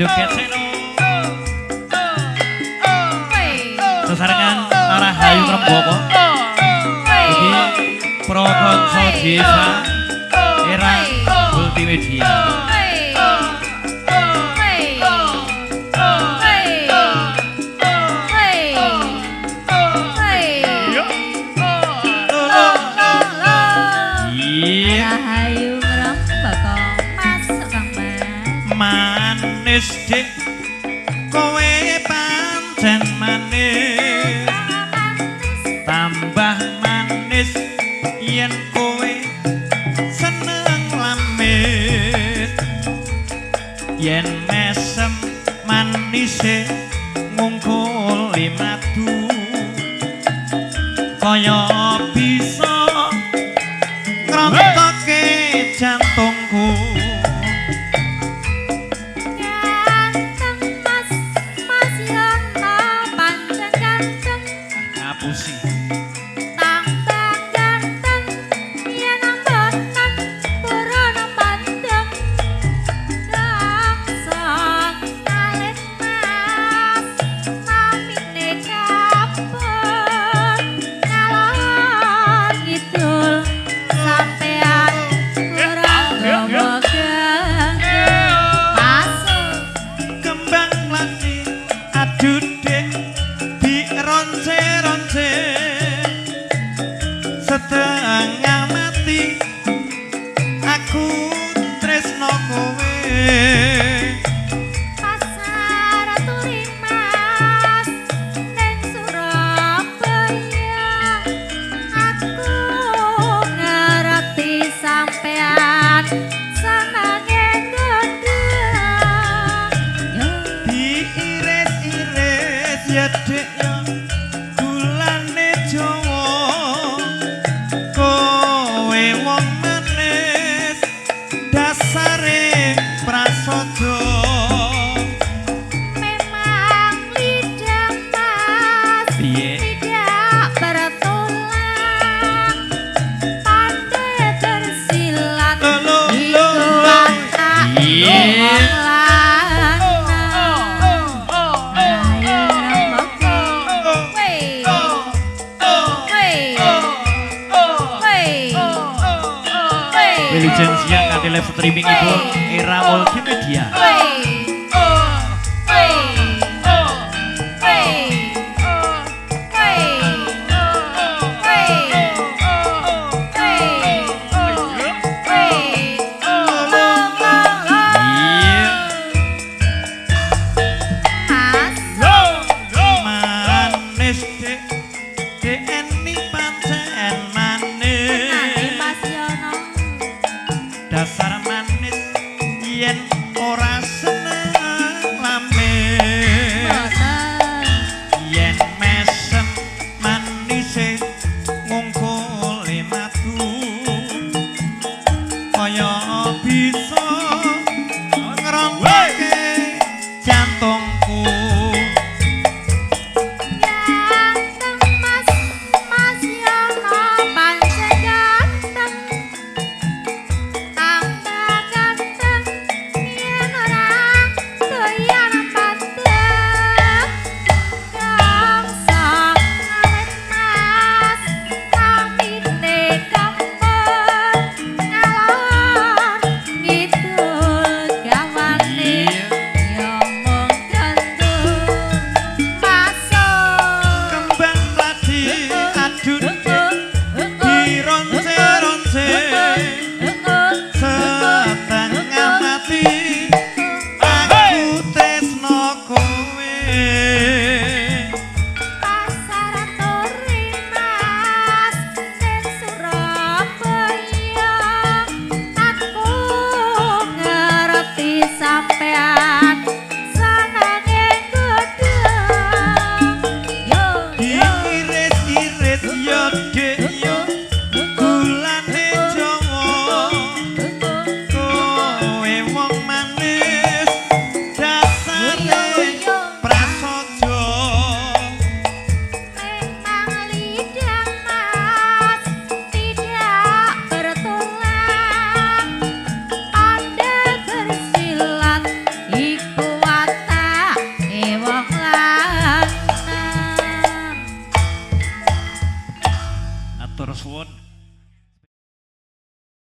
joget seno. Sesarengan arah Hayu Remboko. Iki Prokonso Desa Era Multimedia. Manis dik kowe pancen manis tambah manis yen kowe seneng lamis yen mesem manise ngungkuli madu kaya bisa ngrontoke jantungku. Setengah mati aku tresno kowe pasar turimas ning Surabaya aku ngerti sampean senenge gendang diiris-iris ya dek ya gulane Jawa wong manis dasare prasaja memang lidah mas tidak bertulang pandai bersilat itu anak Wilujeng siang kanthi live streaming ibu Era Multimedia. Dasar manis yen ora seneng lamis yen mesem manise ngungkuli madu kaya bisa ngerontake jantungku. Iku suwun.